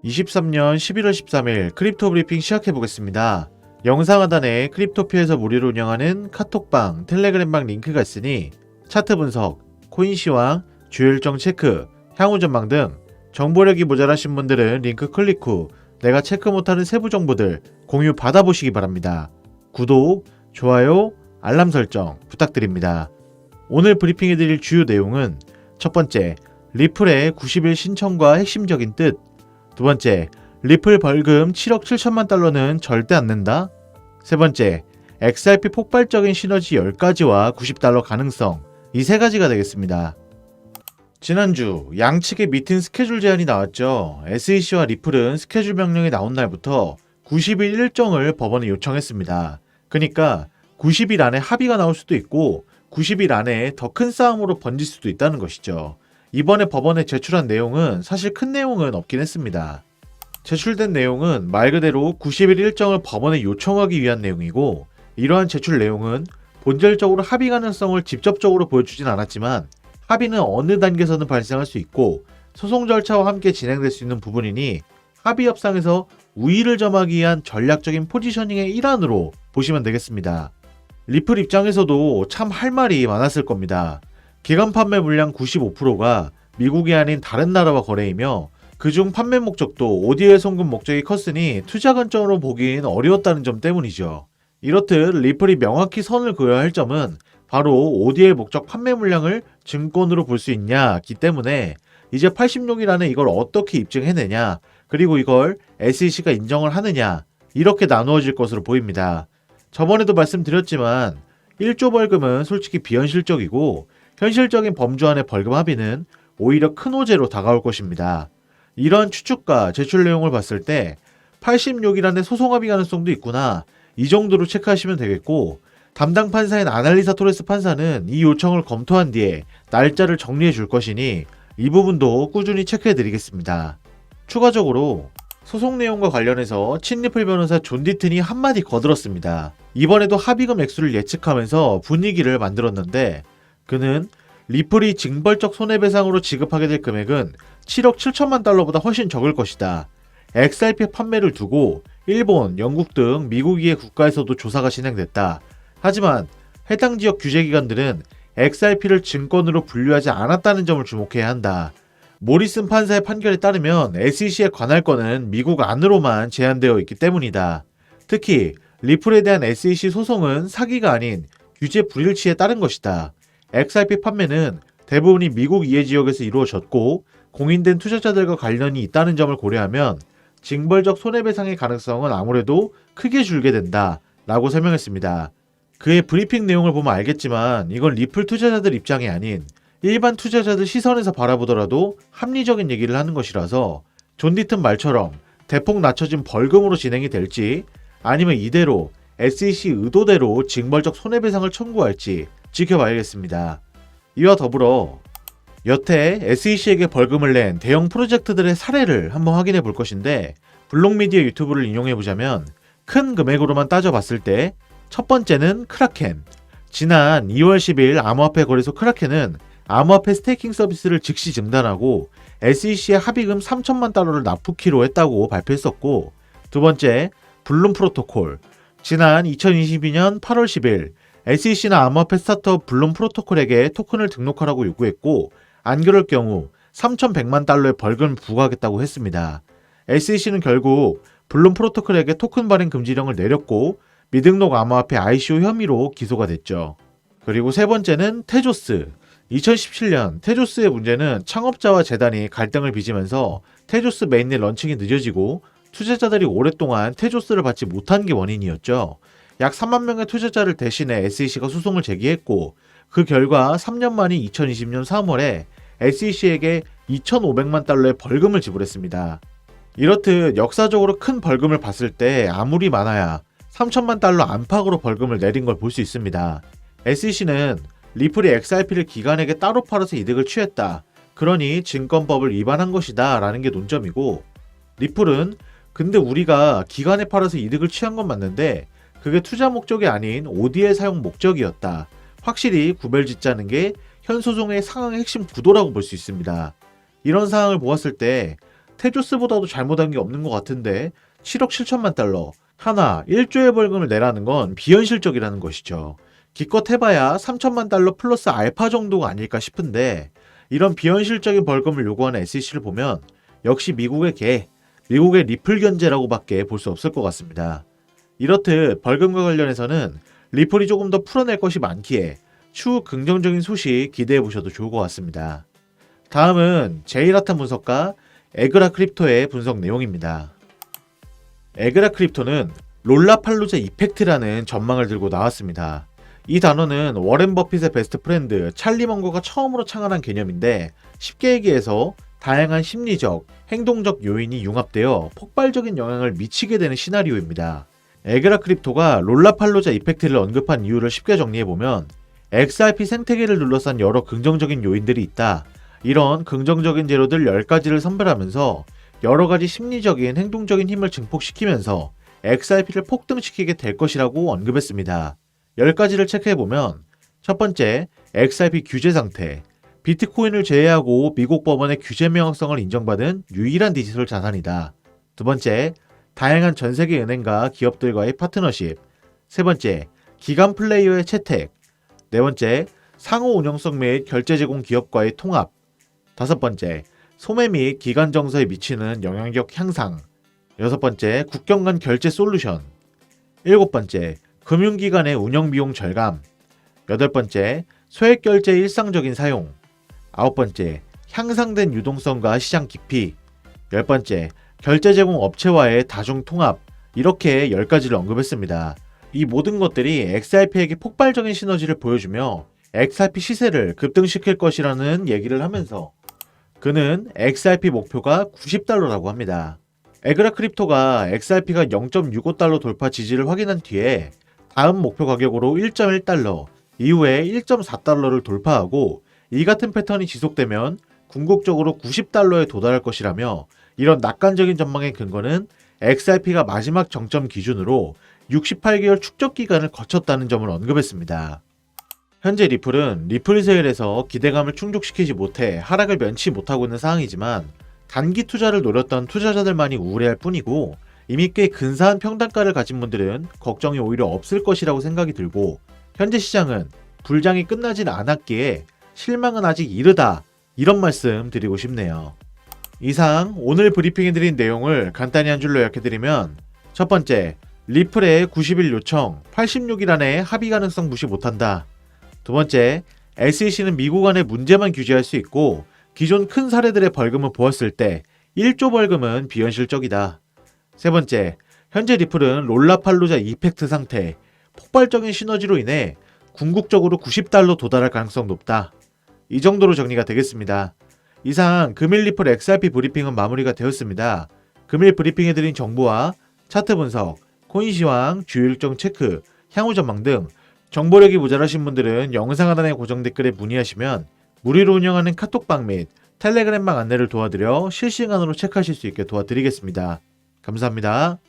23년 11월 13일 크립토 브리핑 시작해보겠습니다. 영상 하단에 크립토피에서 무료로 운영하는 카톡방, 텔레그램방 링크가 있으니 차트 분석, 코인 시황, 주요 일정 체크, 향후 전망 등 정보력이 모자라신 분들은 링크 클릭 후 내가 체크 못하는 세부 정보들 공유 받아보시기 바랍니다. 구독, 좋아요, 알람 설정 부탁드립니다. 오늘 브리핑해드릴 주요 내용은 첫 번째, 리플의 90일 신청과 핵심적인 뜻. 두 번째, 리플 벌금 7억 7천만 달러는 절대 안 낸다. 세 번째, XRP 폭발적인 시너지 10가지와 90달러 가능성. 이 세 가지가 되겠습니다. 지난주 양측의 미팅 스케줄 제안이 나왔죠. SEC와 리플은 스케줄 명령이 나온 날부터 90일 일정을 법원에 요청했습니다. 그러니까 90일 안에 합의가 나올 수도 있고 90일 안에 더 큰 싸움으로 번질 수도 있다는 것이죠. 이번에 법원에 제출한 내용은 사실 큰 내용은 없긴 했습니다. 제출된 내용은 말 그대로 90일 일정을 법원에 요청하기 위한 내용이고, 이러한 제출 내용은 본질적으로 합의 가능성을 직접적으로 보여주진 않았지만 합의는 어느 단계에서는 발생할 수 있고 소송 절차와 함께 진행될 수 있는 부분이니 합의 협상에서 우위를 점하기 위한 전략적인 포지셔닝의 일환으로 보시면 되겠습니다. 리플 입장에서도 참 할 말이 많았을 겁니다. 기간 판매 물량 95%가 미국이 아닌 다른 나라와 거래이며 그중 판매 목적도 오디오의 송금 목적이 컸으니 투자 관점으로 보긴 어려웠다는 점 때문이죠. 이렇듯 리플이 명확히 선을 그어야 할 점은 바로 오디오의 목적 판매 물량을 증권으로 볼 수 있냐기 때문에 이제 86일 안에 이걸 어떻게 입증해내냐, 그리고 이걸 SEC가 인정을 하느냐, 이렇게 나누어질 것으로 보입니다. 저번에도 말씀드렸지만 1조 벌금은 솔직히 비현실적이고 현실적인 범주안의 벌금 합의는 오히려 큰 호재로 다가올 것입니다. 이런 추측과 제출 내용을 봤을 때 86일 안에 소송 합의 가능성도 있구나, 이 정도로 체크하시면 되겠고, 담당 판사인 아날리사 토레스 판사는 이 요청을 검토한 뒤에 날짜를 정리해 줄 것이니 이 부분도 꾸준히 체크해 드리겠습니다. 추가적으로 소송 내용과 관련해서 친리플 변호사 존 디튼이 한마디 거들었습니다. 이번에도 합의금 액수를 예측하면서 분위기를 만들었는데, 그는 리플이 징벌적 손해배상으로 지급하게 될 금액은 7억 7천만 달러보다 훨씬 적을 것이다. XRP 판매를 두고 일본, 영국 등 미국 이외 국가에서도 조사가 진행됐다. 하지만 해당 지역 규제기관들은 XRP를 증권으로 분류하지 않았다는 점을 주목해야 한다. 모리슨 판사의 판결에 따르면 SEC의 관할권은 미국 안으로만 제한되어 있기 때문이다. 특히 리플에 대한 SEC 소송은 사기가 아닌 규제 불일치에 따른 것이다. XRP 판매는 대부분이 미국 이해 지역에서 이루어졌고 공인된 투자자들과 관련이 있다는 점을 고려하면 징벌적 손해배상의 가능성은 아무래도 크게 줄게 된다 라고 설명했습니다. 그의 브리핑 내용을 보면 알겠지만 이건 리플 투자자들 입장이 아닌 일반 투자자들 시선에서 바라보더라도 합리적인 얘기를 하는 것이라서 존 디튼 말처럼 대폭 낮춰진 벌금으로 진행이 될지 아니면 이대로 SEC 의도대로 징벌적 손해배상을 청구할지 지켜봐야겠습니다. 이와 더불어 여태 SEC에게 벌금을 낸 대형 프로젝트들의 사례를 한번 확인해 볼 것인데, 블록미디어 유튜브를 인용해 보자면 큰 금액으로만 따져봤을 때 첫 번째는 크라켄. 지난 2월 10일 암호화폐 거래소 크라켄은 암호화폐 스테이킹 서비스를 즉시 중단하고 SEC의 합의금 3천만 달러를 납부키로 했다고 발표했었고, 두 번째, 블룸 프로토콜. 지난 2022년 8월 10일 SEC는 암호화폐 스타트업 블룸 프로토콜에게 토큰을 등록하라고 요구했고, 안 그럴 경우 3,100만 달러의 벌금을 부과하겠다고 했습니다. SEC는 결국 블룸 프로토콜에게 토큰 발행 금지령을 내렸고 미등록 암호화폐 ICO 혐의로 기소가 됐죠. 그리고 세 번째는 테조스. 2017년 테조스의 문제는 창업자와 재단이 갈등을 빚으면서 테조스 메인넷 런칭이 늦어지고 투자자들이 오랫동안 테조스를 받지 못한 게 원인이었죠. 약 3만 명의 투자자를 대신해 SEC가 소송을 제기했고, 그 결과 3년 만인 2020년 3월에 SEC에게 2,500만 달러의 벌금을 지불했습니다. 이렇듯 역사적으로 큰 벌금을 봤을 때 아무리 많아야 3천만 달러 안팎으로 벌금을 내린 걸 볼 수 있습니다. SEC는 리플이 XRP를 기관에게 따로 팔아서 이득을 취했다, 그러니 증권법을 위반한 것이다 라는 게 논점이고, 리플은 근데 우리가 기관에 팔아서 이득을 취한 건 맞는데 그게 투자 목적이 아닌 OD의 사용 목적이었다, 확실히 구별짓자는 게 현 소송의 상황의 핵심 구도라고 볼 수 있습니다. 이런 상황을 보았을 때 테조스보다도 잘못한 게 없는 것 같은데 7억 7천만 달러, 하나 1조의 벌금을 내라는 건 비현실적이라는 것이죠. 기껏 해봐야 3천만 달러 플러스 알파 정도가 아닐까 싶은데 이런 비현실적인 벌금을 요구하는 SEC를 보면 역시 미국의 개, 미국의 리플 견제라고밖에 볼 수 없을 것 같습니다. 이렇듯 벌금과 관련해서는 리플이 조금 더 풀어낼 것이 많기에 추후 긍정적인 소식 기대해 보셔도 좋을 것 같습니다. 다음은 제이라탄 분석가 에그라 크립토의 분석 내용입니다. 에그라 크립토는 롤라팔루자 이펙트라는 전망을 들고 나왔습니다. 이 단어는 워렌 버핏의 베스트 프렌드 찰리 먼거가 처음으로 창안한 개념인데 쉽게 얘기해서 다양한 심리적, 행동적 요인이 융합되어 폭발적인 영향을 미치게 되는 시나리오입니다. 에그라 크립토가 롤라팔루자 이펙트를 언급한 이유를 쉽게 정리해보면 XRP 생태계를 둘러싼 여러 긍정적인 요인들이 있다. 이런 긍정적인 재료들 10가지를 선별하면서 여러가지 심리적인 행동적인 힘을 증폭시키면서 XRP를 폭등시키게 될 것이라고 언급했습니다. 10가지를 체크해보면 첫 번째, XRP 규제 상태. 비트코인을 제외하고 미국 법원의 규제 명확성을 인정받은 유일한 디지털 자산이다. 두 번째, 다양한 전세계 은행과 기업들과의 파트너십. 세 번째, 기관 플레이어의 채택. 네 번째, 상호 운영성 및 결제 제공 기업과의 통합. 다섯 번째, 소매 및 기관 정서에 미치는 영향력 향상. 여섯 번째, 국경 간 결제 솔루션. 일곱 번째, 금융기관의 운영 비용 절감. 여덟 번째, 소액 결제 일상적인 사용. 아홉 번째, 향상된 유동성과 시장 깊이. 열 번째, 결제 제공 업체와의 다중 통합. 이렇게 10가지를 언급했습니다. 이 모든 것들이 XRP에게 폭발적인 시너지를 보여주며 XRP 시세를 급등시킬 것이라는 얘기를 하면서 그는 XRP 목표가 90달러라고 합니다. 에그라 크립토가 XRP가 0.65달러 돌파 지지를 확인한 뒤에 다음 목표 가격으로 1.1달러, 이후에 1.4달러를 돌파하고 이 같은 패턴이 지속되면 궁극적으로 90달러에 도달할 것이라며 이런 낙관적인 전망의 근거는 XRP가 마지막 정점 기준으로 68개월 축적 기간을 거쳤다는 점을 언급했습니다. 현재 리플은 리플 세일에서 기대감을 충족시키지 못해 하락을 면치 못하고 있는 상황이지만 단기 투자를 노렸던 투자자들만이 우울해할 뿐이고 이미 꽤 근사한 평단가를 가진 분들은 걱정이 오히려 없을 것이라고 생각이 들고 현재 시장은 불장이 끝나진 않았기에 실망은 아직 이르다 이런 말씀 드리고 싶네요. 이상 오늘 브리핑해드린 내용을 간단히 한 줄로 요약해드리면 첫 번째, 리플의 90일 요청 86일 안에 합의 가능성 무시 못한다. 두 번째, SEC는 미국 안에 문제만 규제할 수 있고 기존 큰 사례들의 벌금을 보았을 때 1조 벌금은 비현실적이다. 세 번째, 현재 리플은 롤라팔루자 이펙트 상태, 폭발적인 시너지로 인해 궁극적으로 90달러 도달할 가능성 높다. 이 정도로 정리가 되겠습니다. 이상 금일 리플 XRP 브리핑은 마무리가 되었습니다. 금일 브리핑해드린 정보와 차트 분석, 코인 시황, 주요 일정 체크, 향후 전망 등 정보력이 모자라신 분들은 영상 하단의 고정 댓글에 문의하시면 무료로 운영하는 카톡방 및 텔레그램방 안내를 도와드려 실시간으로 체크하실 수 있게 도와드리겠습니다. 감사합니다.